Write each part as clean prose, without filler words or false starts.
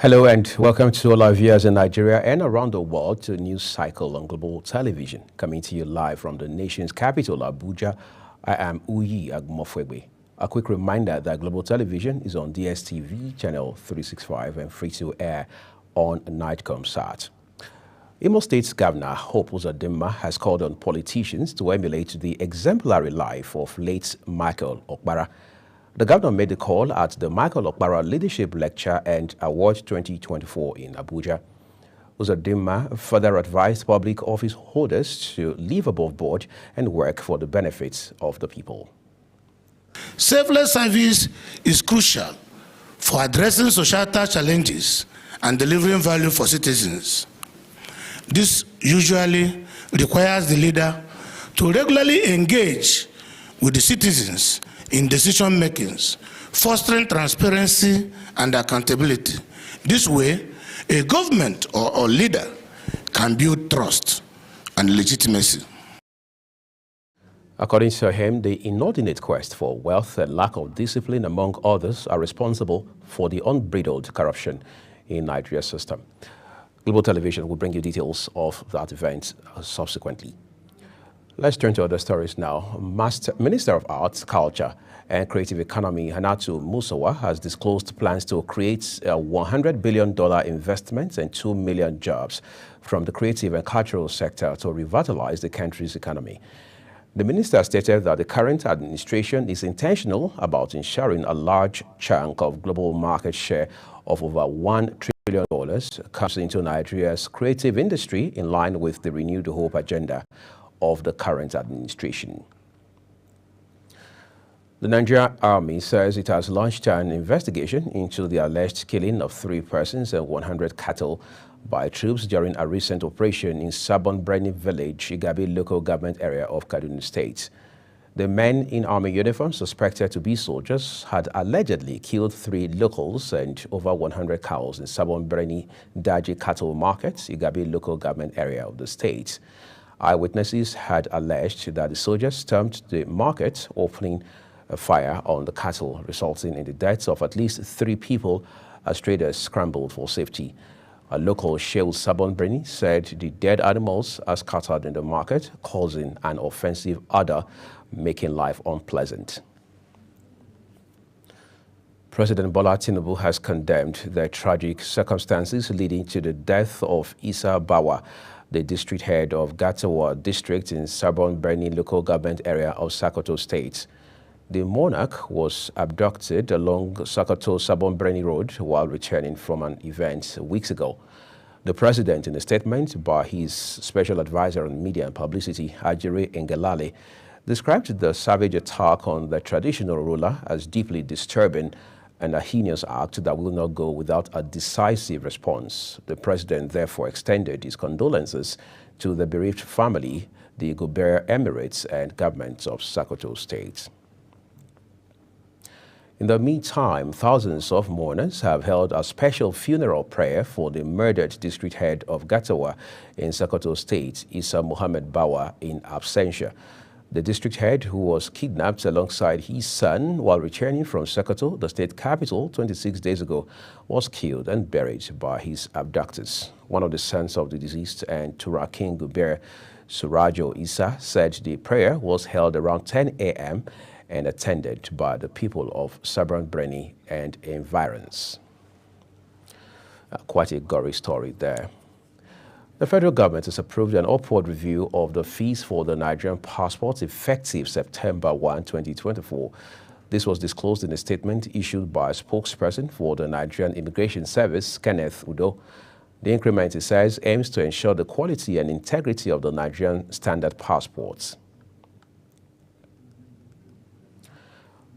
Hello and welcome to all our viewers in Nigeria and around the world to a news cycle on Global Television, coming to you live from the nation's capital, Abuja. I am Uyi Agmofwegbe. A quick reminder that Global Television is on DSTV channel 365 and free to air on Nightcomsat. Imo State's Governor Hope Uzodinma has called on politicians to emulate the exemplary life of late Michael Okpara. The governor made the call at the Michael Okpara Leadership Lecture and Award 2024 in Abuja. Uzodinma further advised public office holders to live above board and work for the benefits of the people. Selfless service is crucial for addressing societal challenges and delivering value for citizens. This usually requires the leader to regularly engage with the citizens in decision-making, fostering transparency and accountability. This way, a government or leader can build trust and legitimacy. According to him, the inordinate quest for wealth and lack of discipline, among others, are responsible for the unbridled corruption in Nigeria's system. Global Television will bring you details of that event subsequently. Let's turn to other stories now. Minister of Arts, Culture and Creative Economy, Hannatu Musawa, has disclosed plans to create a $100 billion investment and 2 million jobs from the creative and cultural sector to revitalize the country's economy. The minister stated that the current administration is intentional about ensuring a large chunk of global market share of over $1 trillion comes into Nigeria's creative industry in line with the Renewed Hope agenda of the current administration. The Nigerian Army says it has launched an investigation into the alleged killing of 3 persons and 100 cattle by troops during a recent operation in Sabon Birni village, Igabi local government area of Kaduna State. The men in army uniform suspected to be soldiers had allegedly killed 3 locals and over 100 cows in Sabon Birni Daji cattle market, Igabi local government area of the state. Eyewitnesses had alleged that the soldiers stormed the market, opening a fire on the cattle, resulting in the deaths of at least 3 people as traders scrambled for safety. A local Shehu Sabon Birni said the dead animals are scattered in the market, causing an offensive odor, making life unpleasant. President Bola Tinubu has condemned the tragic circumstances leading to the death of Isa Bawa, the district head of Gatawa district in Sabon Birni local government area of Sokoto State. The monarch was abducted along Sokoto Sabon Birni Road while returning from an event weeks ago. The president, in a statement by his special advisor on media and publicity, Ajiri Ngelale, described the savage attack on the traditional ruler as deeply disturbing and a heinous act that will not go without a decisive response. The president therefore extended his condolences to the bereaved family, the Guber Emirates and governments of Sokoto State. In the meantime, thousands of mourners have held a special funeral prayer for the murdered district head of Gatawa in Sokoto State, Isa Muhammad Bawa, in absentia. The district head, who was kidnapped alongside his son while returning from Sokoto, the state capital, 26 days ago, was killed and buried by his abductors. One of the sons of the deceased and Turakin Guber, Surajo Isa, said the prayer was held around 10 a.m. and attended by the people of Sabon Birni and environs. Quite a gory story there. The federal government has approved an upward review of the fees for the Nigerian passport effective September 1, 2024. This was disclosed in a statement issued by a spokesperson for the Nigerian Immigration Service, Kenneth Udo. The increment, it says, aims to ensure the quality and integrity of the Nigerian standard passports.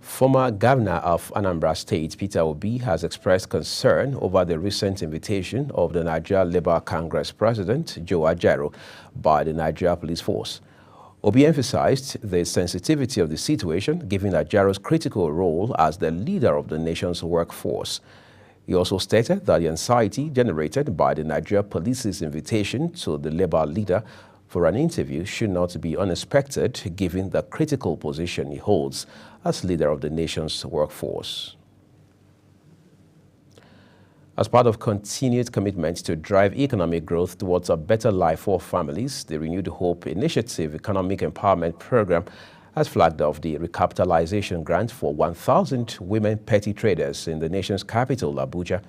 Former Governor of Anambra State, Peter Obi, has expressed concern over the recent invitation of the Nigeria Labour Congress President, Joe Ajaero, by the Nigeria Police Force. Obi emphasized the sensitivity of the situation, given Ajaero's critical role as the leader of the nation's workforce. He also stated that the anxiety generated by the Nigeria Police's invitation to the Labour leader for an interview should not be unexpected, given the critical position he holds as leader of the nation's workforce. As part of continued commitment to drive economic growth towards a better life for families, the Renewed Hope Initiative Economic Empowerment Program has flagged off the recapitalization grant for 1,000 women petty traders in the nation's capital, Abuja.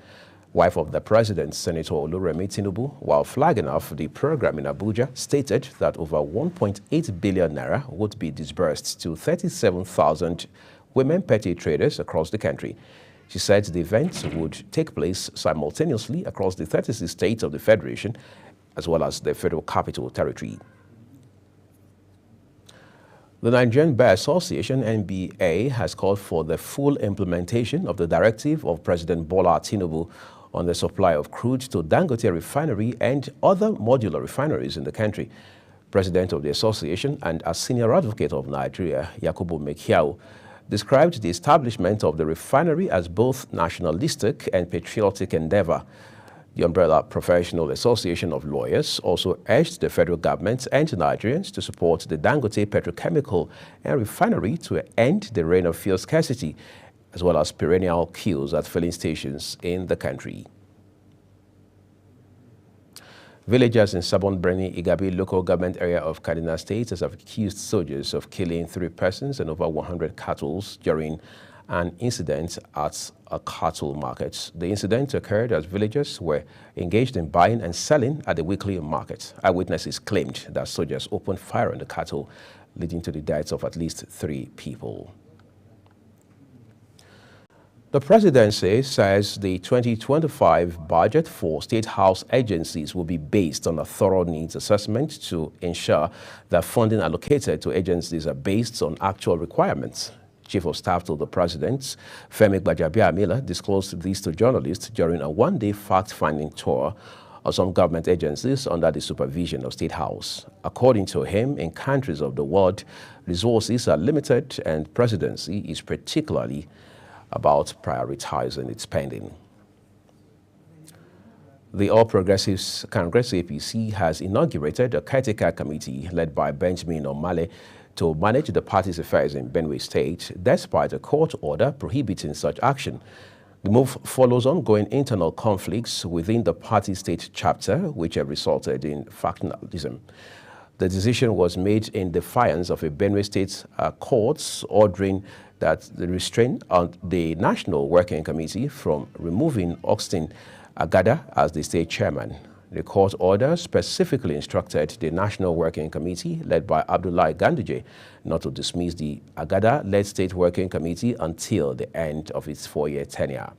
Wife of the president, Senator Oluremi Tinubu, while flagging off the program in Abuja, stated that over 1.8 billion naira would be disbursed to 37,000 women petty traders across the country. She said the event would take place simultaneously across the 36 states of the Federation, as well as the Federal Capital Territory. The Nigerian Bar Association, NBA, has called for the full implementation of the directive of President Bola Tinubu on the supply of crude to Dangote Refinery and other modular refineries in the country. President of the association and a senior advocate of Nigeria, Yakubu Mekiao, described the establishment of the refinery as both nationalistic and patriotic endeavor. The Umbrella Professional Association of Lawyers also urged the federal government and Nigerians to support the Dangote Petrochemical and Refinery to end the reign of fuel scarcity, as well as perennial queues at filling stations in the country. Villagers in Sabon Birni, Igabi local government area of Kaduna State have accused soldiers of killing 3 persons and over 100 cattle during an incident at a cattle market. The incident occurred as villagers were engaged in buying and selling at the weekly market. Eyewitnesses claimed that soldiers opened fire on the cattle, leading to the deaths of at least 3 people. The presidency says the 2025 budget for state house agencies will be based on a thorough needs assessment to ensure that funding allocated to agencies are based on actual requirements. Chief of Staff to the President, Femi Gbajabiamila, disclosed this to journalists during a one-day fact-finding tour of some government agencies under the supervision of State House. According to him, in countries of the world, resources are limited and presidency is particularly about prioritizing its spending. The All Progressives Congress APC has inaugurated a caretaker committee led by Benjamin Omale to manage the party's affairs in Benue State, despite a court order prohibiting such action. The move follows ongoing internal conflicts within the party state chapter, which have resulted in factionalism. The decision was made in defiance of a Benue State court's ordering that the restraint on the National Working Committee from removing Austin Agada as the state chairman. The court order specifically instructed the National Working Committee, led by Abdullahi Ganduje, not to dismiss the Agada-led State Working Committee until the end of its 4-year tenure.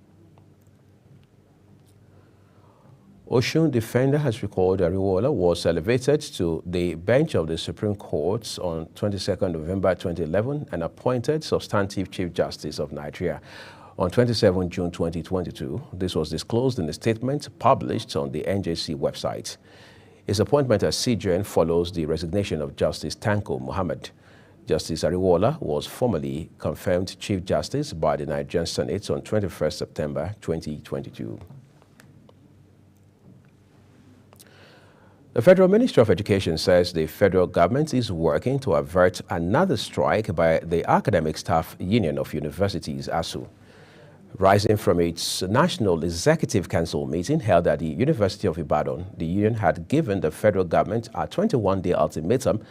Osun defender has recalled Ariwola was elevated to the bench of the Supreme Court on 22nd November 2011 and appointed substantive Chief Justice of Nigeria on 27 June 2022. This was disclosed in a statement published on the NJC website. His appointment as CJN follows the resignation of Justice Tanko Muhammad. Justice Ariwola was formally confirmed Chief Justice by the Nigerian Senate on 21st September 2022. The Federal Ministry of Education says the federal government is working to avert another strike by the Academic Staff Union of Universities, ASU. Rising from its National Executive Council meeting held at the University of Ibadan, the union had given the federal government a 21-day ultimatum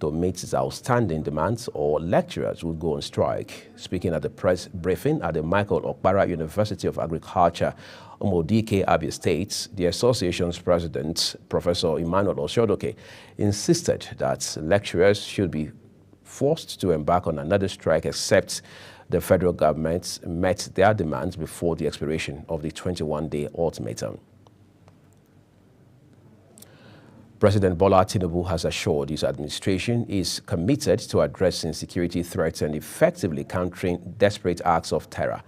to meet its outstanding demands or lecturers would go on strike. Speaking at the press briefing at the Michael Okpara University of Agriculture, Umodike, Abia State, the association's president, Professor Emmanuel Oshodoke, insisted that lecturers should be forced to embark on another strike except the federal government met their demands before the expiration of the 21-day ultimatum. President Bola Tinubu has assured his administration is committed to addressing security threats and effectively countering desperate acts of terror.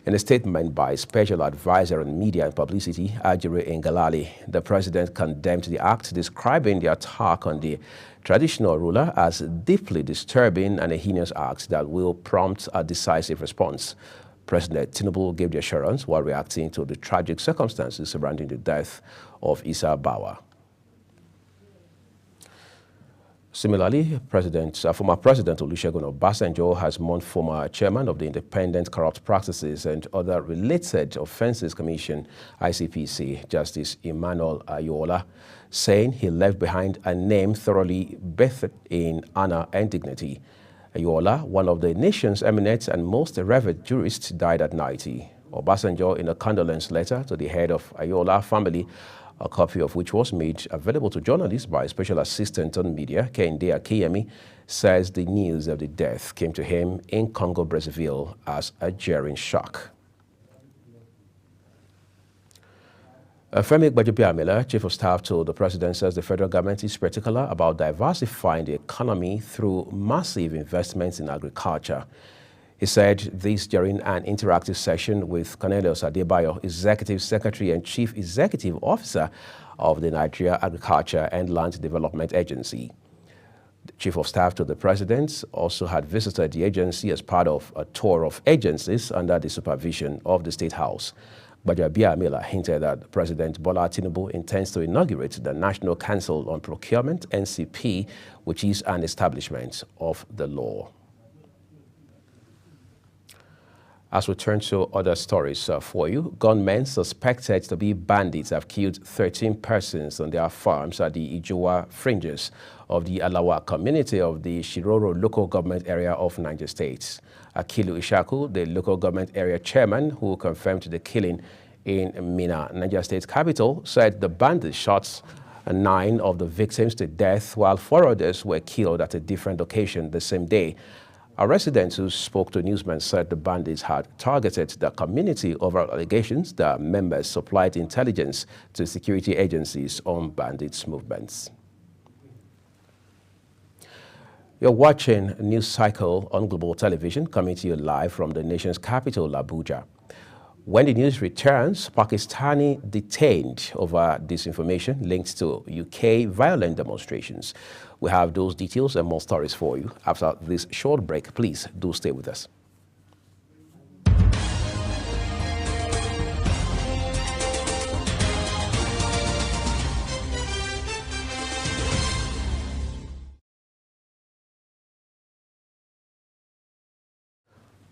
In a statement by Special Advisor on Media and Publicity, Ajire Ngalale, the president condemned the act, describing the attack on the traditional ruler as deeply disturbing and a heinous act that will prompt a decisive response. President Tinubu gave the assurance while reacting to the tragic circumstances surrounding the death of Issa Bawa. Similarly, former President Olusegun Obasanjo has mourned former chairman of the Independent Corrupt Practices and Other Related Offences Commission, ICPC, Justice Emmanuel Ayola, saying he left behind a name thoroughly bathed in honor and dignity. Ayola, one of the nation's eminent and most revered jurists, died at 90. Obasanjo, in a condolence letter to the head of Ayola family, a copy of which was made available to journalists by Special Assistant on Media, Kehinde Akeyemi, says the news of the death came to him in Congo, Brazzaville as a jarring shock. Femi Gbajabiamila, Chief of Staff to the President, says the federal government is particular about diversifying the economy through massive investments in agriculture. He said this during an interactive session with Cornelius Adebayo, Executive Secretary and Chief Executive Officer of the Nigeria Agriculture and Land Development Agency. The Chief of Staff to the President also had visited the agency as part of a tour of agencies under the supervision of the State House. Gbajabiamila hinted that President Bola Tinubu intends to inaugurate the National Council on Procurement, NCP, which is an establishment of the law. As we turn to other stories for you, gunmen suspected to be bandits have killed 13 persons on their farms at the Ijowa fringes of the Alawa community of the Shiroro local government area of Niger State. Akilu Ishaku, the local government area chairman who confirmed the killing in Mina, Niger State capital, said the bandits shot 9 of the victims to death while 4 others were killed at a different location the same day. A resident who spoke to newsmen said the bandits had targeted the community over allegations that members supplied intelligence to security agencies on bandits' movements. You're watching News Cycle on Global Television, coming to you live from the nation's capital, Abuja. When the news returns, Pakistani detained over disinformation linked to UK violent demonstrations. We have those details and more stories for you after this short break. Please do stay with us.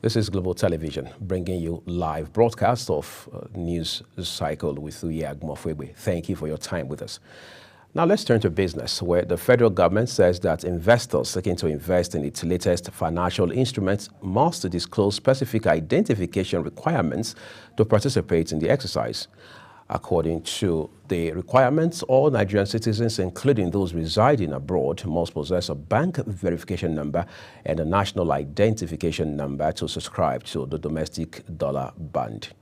This is Global Television, bringing you live broadcast of News Cycle with Uyag Mofwebe. Thank you for your time with us. Now let's turn to business, where the federal government says that investors seeking to invest in its latest financial instruments must disclose specific identification requirements to participate in the exercise. According to the requirements, all Nigerian citizens, including those residing abroad, must possess a bank verification number and a national identification number to subscribe to the domestic dollar bond.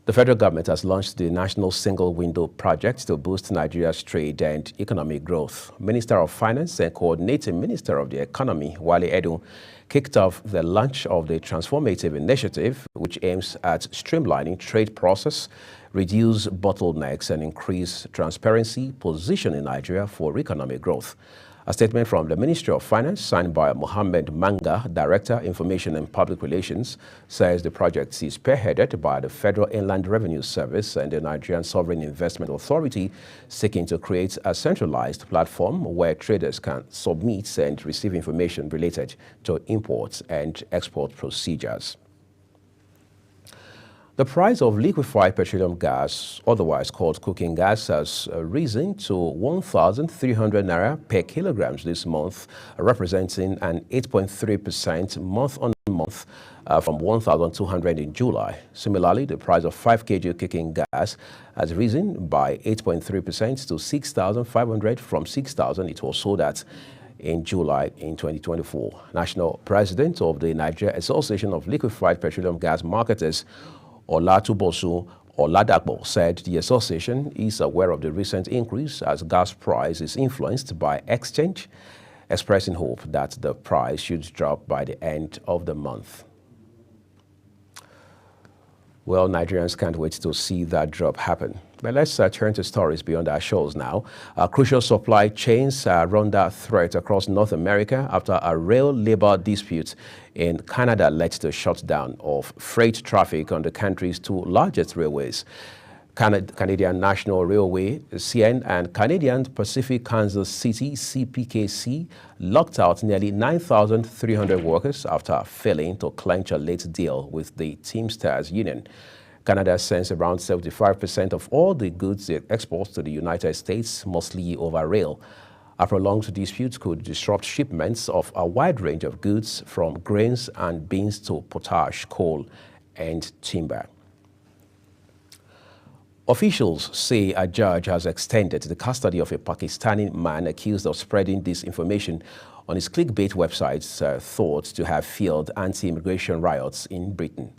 The federal government has launched the National Single Window Project to boost Nigeria's trade and economic growth. Minister of Finance and Coordinating Minister of the Economy, Wale Edun, kicked off the launch of the transformative initiative, which aims at streamlining trade process, reduce bottlenecks, and increase transparency, positioning Nigeria for economic growth. A statement from the Ministry of Finance, signed by Mohammed Manga, Director, Information and Public Relations, says the project is spearheaded by the Federal Inland Revenue Service and the Nigerian Sovereign Investment Authority, seeking to create a centralized platform where traders can submit and receive information related to imports and export procedures. The price of liquefied petroleum gas, otherwise called cooking gas, has risen to 1,300 naira per kilogram this month, representing an 8.3% month-on-month from 1,200 in July. Similarly, the price of 5 kg cooking gas has risen by 8.3% to 6,500 from 6,000 it was sold at in July in 2024. National President of the Nigeria Association of Liquefied Petroleum Gas Marketers, Olatubosu Oladapo, said the association is aware of the recent increase as gas price is influenced by exchange, expressing hope that the price should drop by the end of the month. Well, Nigerians can't wait to see that drop happen. But let's turn to stories beyond our shores now. Crucial supply chains are under threat across North America after a rail labor dispute in Canada led to shutdown of freight traffic on the country's 2 largest railways. Canadian National Railway, CN, and Canadian Pacific Kansas City, CPKC, locked out nearly 9,300 workers after failing to clinch a late deal with the Teamsters Union. Canada sends around 75% of all the goods it exports to the United States, mostly over rail. A prolonged dispute could disrupt shipments of a wide range of goods, from grains and beans to potash, coal, and timber. Officials say a judge has extended the custody of a Pakistani man accused of spreading disinformation on his clickbait websites thought to have fueled anti-immigration riots in Britain.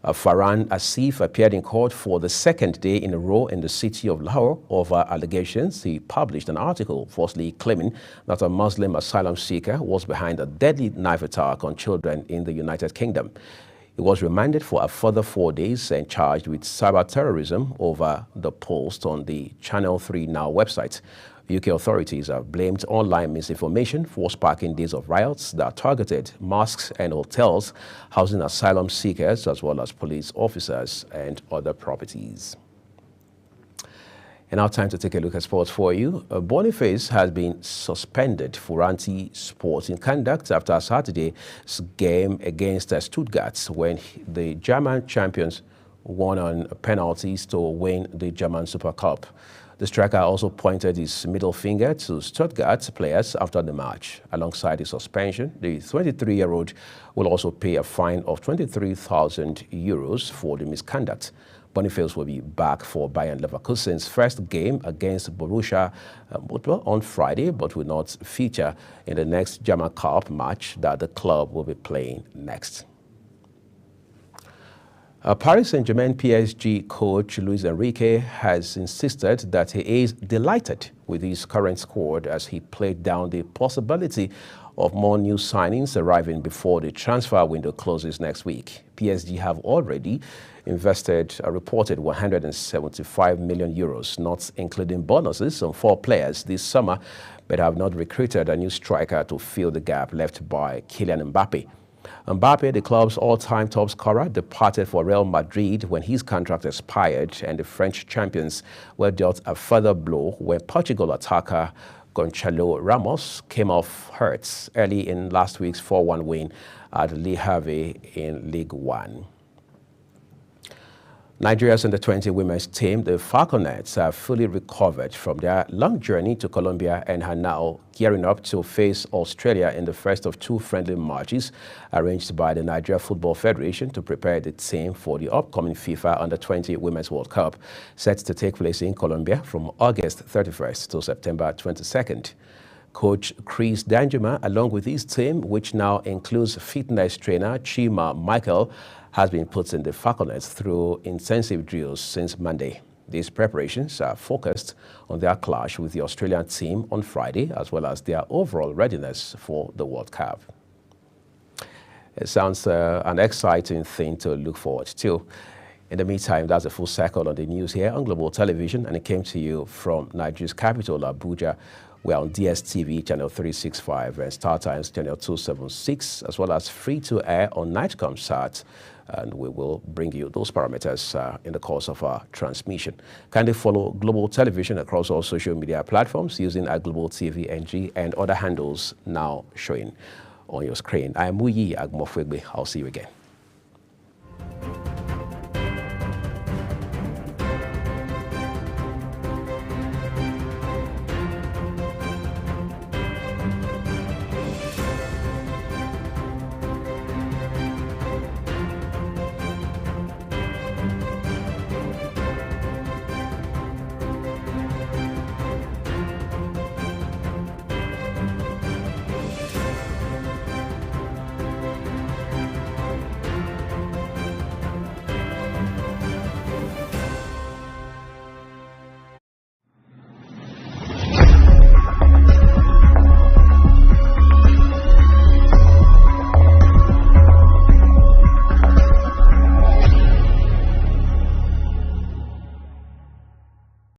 Farhan Asif appeared in court for the second day in a row in the city of Lahore over allegations. He published an article falsely claiming that a Muslim asylum seeker was behind a deadly knife attack on children in the United Kingdom. He was remanded for a further 4 days and charged with cyber terrorism over the post on the Channel 3 Now website. UK authorities have blamed online misinformation for sparking days of riots that targeted mosques and hotels housing asylum seekers, as well as police officers and other properties. And now time to take a look at sports for you. Boniface has been suspended for anti-sporting conduct after Saturday's game against Stuttgart, when the German champions won on penalties to win the German Super Cup. The striker also pointed his middle finger to Stuttgart players after the match. Alongside the suspension, the 23-year-old will also pay a fine of €23,000 for the misconduct. Boniface will be back for Bayern Leverkusen's first game against Borussia Dortmund on Friday, but will not feature in the next German Cup match that the club will be playing next. Paris Saint-Germain PSG coach Luis Enrique has insisted that he is delighted with his current squad as he played down the possibility of more new signings arriving before the transfer window closes next week. PSG have already invested a reported €175 million, not including bonuses, on 4 players this summer, but have not recruited a new striker to fill the gap left by Kylian Mbappe. Mbappe, the club's all-time top scorer, departed for Real Madrid when his contract expired, and the French champions were dealt a further blow when Portugal attacker Gonçalo Ramos came off hurt early in last week's 4-1 win at Le Havre in Ligue 1. Nigeria's under-20 women's team, the Falconets, have fully recovered from their long journey to Colombia and are now gearing up to face Australia in the first of 2 friendly matches arranged by the Nigeria Football Federation to prepare the team for the upcoming FIFA Under-20 Women's World Cup, set to take place in Colombia from August 31st to September 22nd. Coach Chris Danjuma, along with his team, which now includes fitness trainer Chima Michael, has been putting the Falconets through intensive drills since Monday. These preparations are focused on their clash with the Australian team on Friday, as well as their overall readiness for the World Cup. It sounds an exciting thing to look forward to. In the meantime, that's a full circle on the news here on Global Television, and it came to you from Nigeria's capital, Abuja. We're on DSTV channel 365 and Star Times channel 276, as well as free-to-air on Nightcomsat, and we will bring you those parameters in the course of our transmission. Kindly follow Global Television across all social media platforms using our Global TV NG and other handles now showing on your screen. I am Muyi Agmofwegbe. I'll see you again.